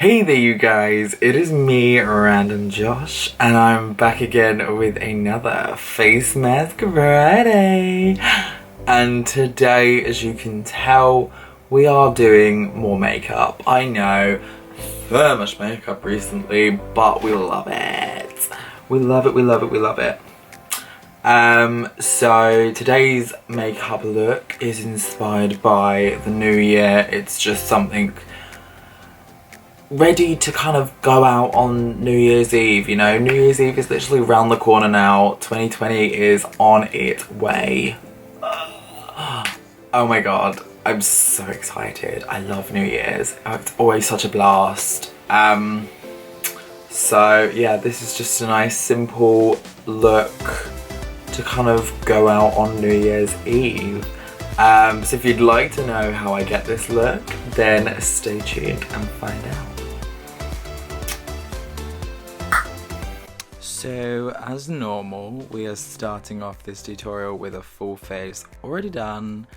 Hey there you guys, it is me, RandomJosh, and I'm back again with another face mask Friday. And today, as you can tell, we are doing more makeup. I know, so much makeup recently, but we love it. We love it, we love it, we love it. So today's makeup look is inspired by the new year. It's just something ready to kind of go out on New Year's Eve, you know. New Year's Eve is literally around the corner now. 2020 is on its way. Oh my god, I'm so excited. I love New Year's. It's always such a blast. So yeah, this is just a nice simple look to kind of go out on New Year's Eve. So if you'd like to know how I get this look, then stay tuned and find out. So as normal, we are starting off this tutorial with a full face already done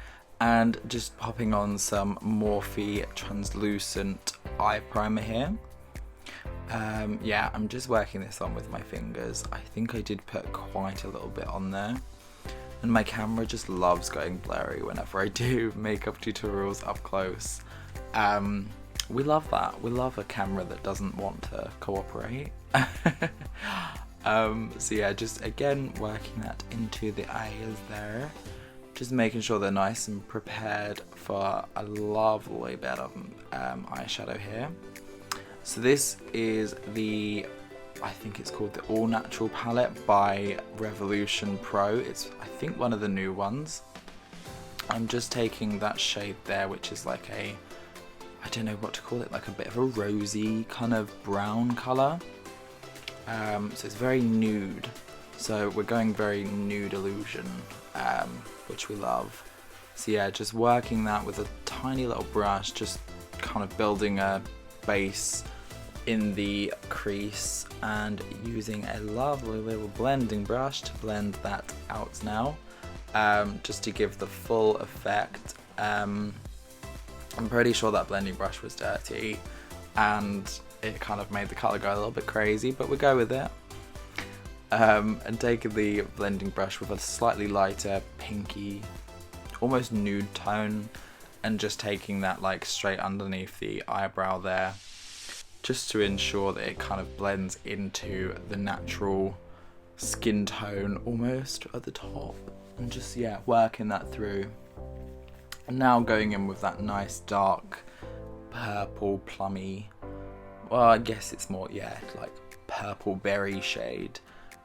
and just popping on some Morphe translucent eye primer here. Yeah, I'm just working this on with my fingers. I think I did put quite a little bit on there. And my camera just loves going blurry whenever I do makeup tutorials up close. We love that. We love a camera that doesn't want to cooperate. So yeah, just again working that into the eyes there. Just making sure they're nice and prepared for a lovely bit of eyeshadow here. So this is the, I think it's called the All Natural palette by Revolution Pro. It's, I think, one of the new ones. I'm just taking that shade there, which is like a, I don't know what to call it, like a bit of a rosy kind of brown colour. So it's very nude. So we're going very nude illusion, which we love. So yeah, just working that with a tiny little brush, just kind of building a base in the crease and using a lovely little blending brush to blend that out now, just to give the full effect. I'm pretty sure that blending brush was dirty and it kind of made the colour go a little bit crazy, but we'll go with it. And taking the blending brush with a slightly lighter pinky, almost nude tone, and just taking that like straight underneath the eyebrow there, just to ensure that it kind of blends into the natural skin tone almost at the top, and just, yeah, working that through. And now going in with that nice dark purple plummy, well, I guess it's more, yeah, like purple berry shade.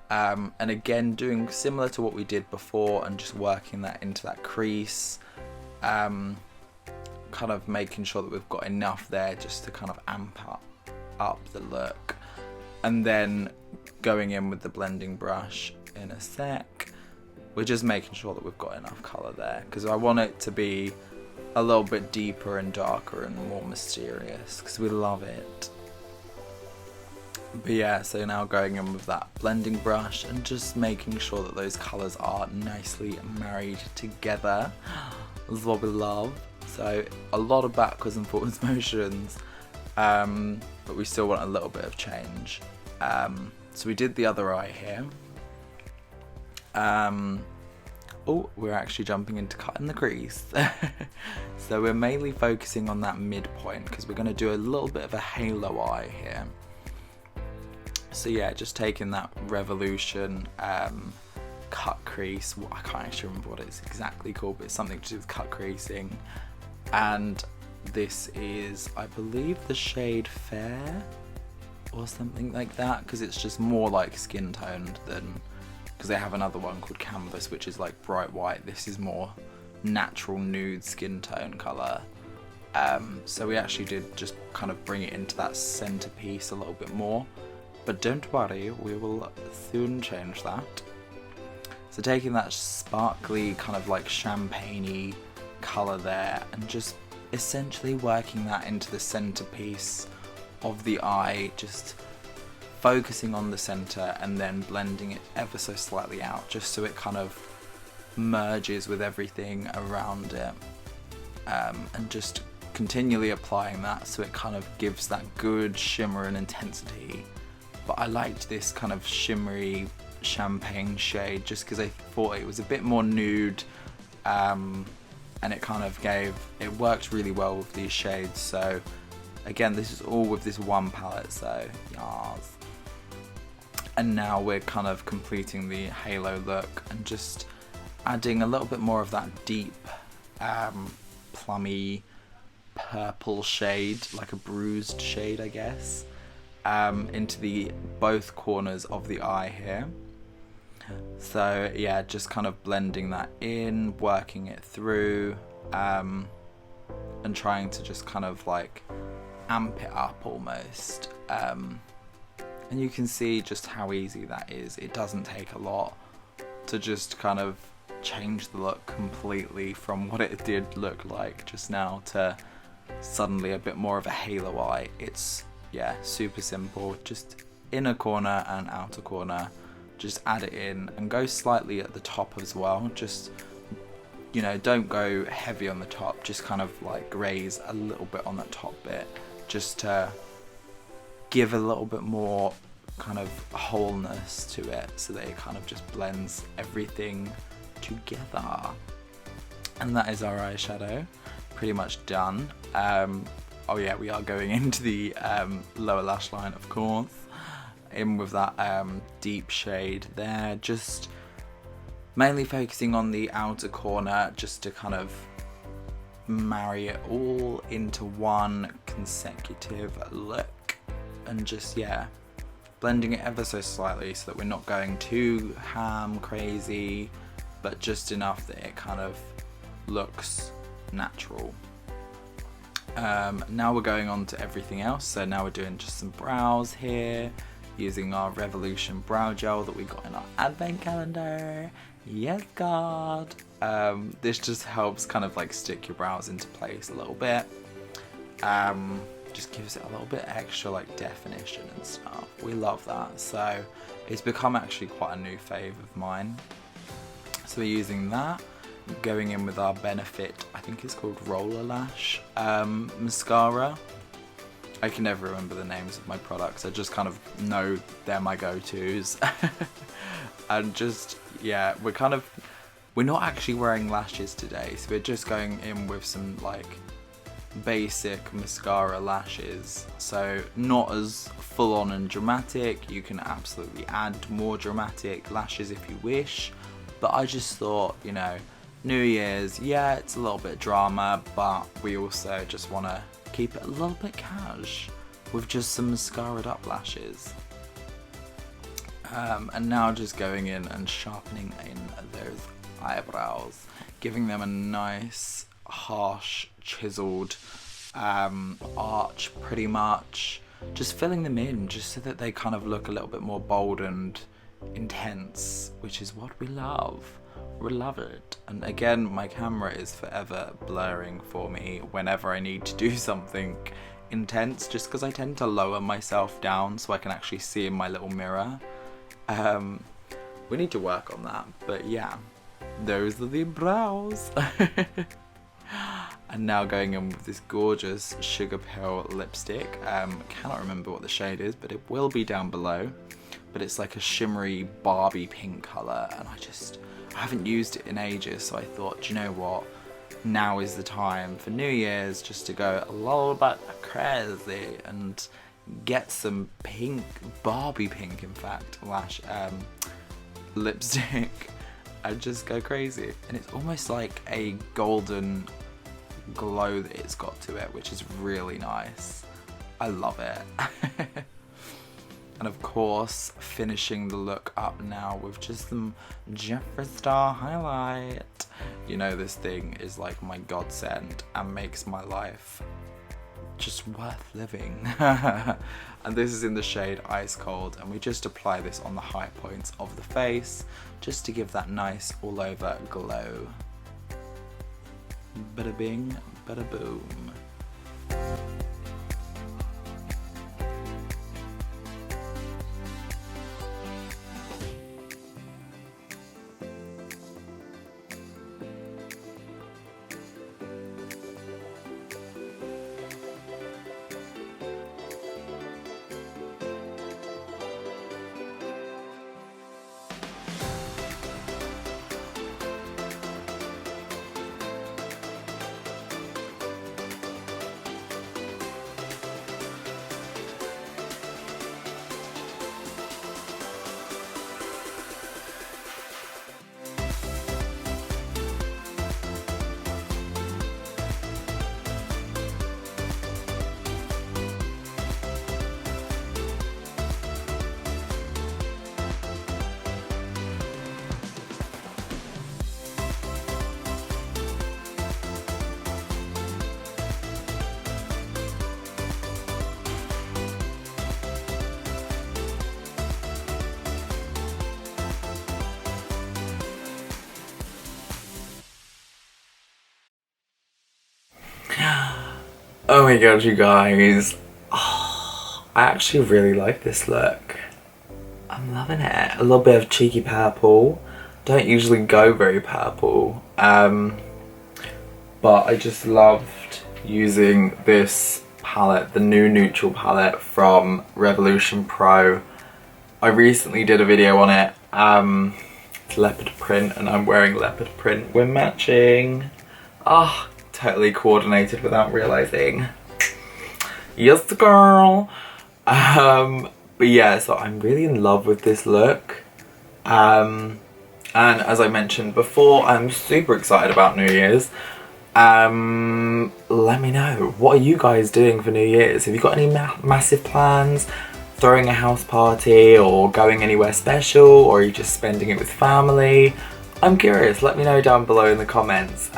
And again, doing similar to what we did before and just working that into that crease, kind of making sure that we've got enough there just to kind of amp up the look. And then going in with the blending brush in a sec. We're just making sure that we've got enough colour there, because I want it to be a little bit deeper and darker and more mysterious, because we love it. But yeah, so now going in with that blending brush and just making sure that those colours are nicely married together. This is what we love. So a lot of backwards and forwards motions, but we still want a little bit of change. So we did the other eye here. Oh, we're actually jumping into cutting the crease. So we're mainly focusing on that midpoint because we're going to do a little bit of a halo eye here. So yeah, just taking that Revolution cut crease. I can't actually remember what it's exactly called, but it's something to do with cut creasing. And this is, I believe, the shade Fair or something like that, because it's just more like skin toned than, because they have another one called Canvas, which is like bright white. This is more natural nude skin tone colour. So we actually did just kind of bring it into that centerpiece a little bit more. But don't worry, we will soon change that. So taking that sparkly kind of like champagne-y colour there and just essentially working that into the centerpiece of the eye, just focusing on the center and then blending it ever so slightly out, just so it kind of merges with everything around it, and just continually applying that so it kind of gives that good shimmer and intensity. But I liked this kind of shimmery champagne shade just because I thought it was a bit more nude, and it kind of it worked really well with these shades. So again, this is all with this one palette, so yes. And now we're kind of completing the halo look and just adding a little bit more of that deep plummy purple shade, like a bruised shade, I guess, into both corners of the eye here. So yeah, just kind of blending that in, working it through, and trying to just kind of like amp it up almost. And you can see just how easy that is. It doesn't take a lot to just kind of change the look completely from what it did look like just now to suddenly a bit more of a halo eye. It's, yeah, super simple. Just inner corner and outer corner. Just add it in and go slightly at the top as well. Just, you know, don't go heavy on the top. Just kind of like graze a little bit on that top bit, just to give a little bit more kind of wholeness to it, so that it kind of just blends everything together. And that is our eyeshadow, pretty much done. Oh yeah, we are going into the lower lash line, of course, in with that deep shade there, just mainly focusing on the outer corner just to kind of marry it all into one consecutive look, and just, yeah, blending it ever so slightly so that we're not going too crazy, but just enough that it kind of looks natural. Now we're going on to everything else. So now we're doing just some brows here, using our Revolution brow gel that we got in our advent calendar. Yes, God. This just helps kind of like stick your brows into place a little bit. Just gives it a little bit extra like definition and stuff. We love that. So it's become actually quite a new fave of mine. So we're using that, going in with our Benefit, I think it's called Roller Lash mascara. I can never remember the names of my products. I just kind of know they're my go-tos. And just, yeah, we're not actually wearing lashes today. So we're just going in with some like basic mascara lashes. So not as full on and dramatic. You can absolutely add more dramatic lashes if you wish. But I just thought, you know, New Year's, yeah, it's a little bit drama, but we also just want to keep it a little bit cash with just some mascaraed up lashes. And now just going in and sharpening in those eyebrows, giving them a nice, harsh, chiseled arch pretty much. Just filling them in just so that they kind of look a little bit more bold and intense, which is what we love. We love it. And again, my camera is forever blurring for me whenever I need to do something intense, just because I tend to lower myself down so I can actually see in my little mirror. We need to work on that, but yeah, those are the brows. And now going in with this gorgeous Sugar Pill lipstick. Cannot remember what the shade is, but it will be down below. But it's like a shimmery Barbie pink colour, and I haven't used it in ages, so I thought, do you know what, now is the time for New Year's just to go a little bit crazy and get some pink, Barbie pink in fact, lipstick, and just go crazy. And it's almost like a golden glow that it's got to it, which is really nice. I love it. And of course, finishing the look up now with just some Jeffree Star highlight. You know, this thing is like my godsend and makes my life just worth living. And this is in the shade Ice Cold, and we just apply this on the high points of the face just to give that nice all over glow. Bada bing, bada boom. Oh my god, you guys. Oh, I actually really like this look. I'm loving it. A little bit of cheeky purple. Don't usually go very purple. But I just loved using this palette, the new neutral palette from Revolution Pro. I recently did a video on it. It's leopard print and I'm wearing leopard print. We're matching. Ah, totally coordinated without realizing. Yes, girl. But yeah, so I'm really in love with this look. And as I mentioned before, I'm super excited about New Year's. Let me know, what are you guys doing for New Year's? Have you got any massive plans? Throwing a house party or going anywhere special, or are you just spending it with family? I'm curious, let me know down below in the comments.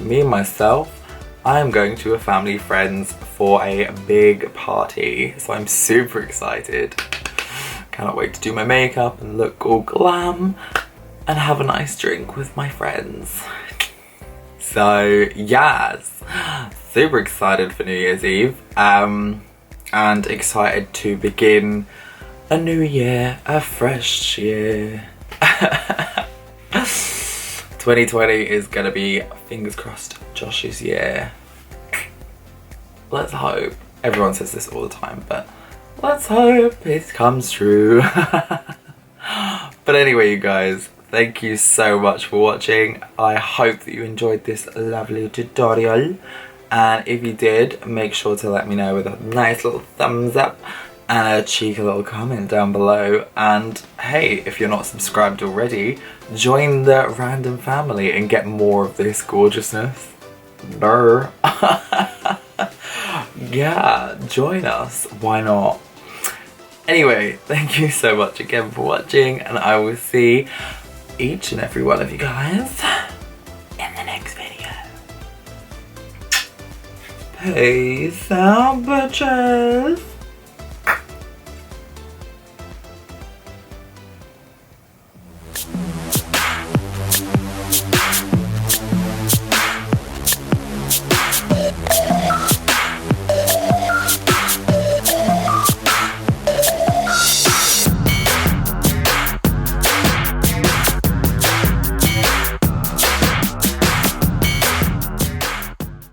Me and myself, I am going to a family friend's for a big party, so I'm super excited. Cannot wait to do my makeup and look all glam and have a nice drink with my friends. So yes, super excited for New Year's Eve, and excited to begin a new year, a fresh year. 2020 is gonna be, fingers crossed, Josh's year. Let's hope. Everyone says this all the time, but let's hope it comes true. But anyway, you guys, thank you so much for watching. I hope that you enjoyed this lovely tutorial. And if you did, make sure to let me know with a nice little thumbs up and a cheeky little comment down below. And hey, if you're not subscribed already, join the Random family and get more of this gorgeousness. Brr. Yeah, join us. Why not? Anyway, thank you so much again for watching, and I will see each and every one of you guys in the next video. Peace out, bitches.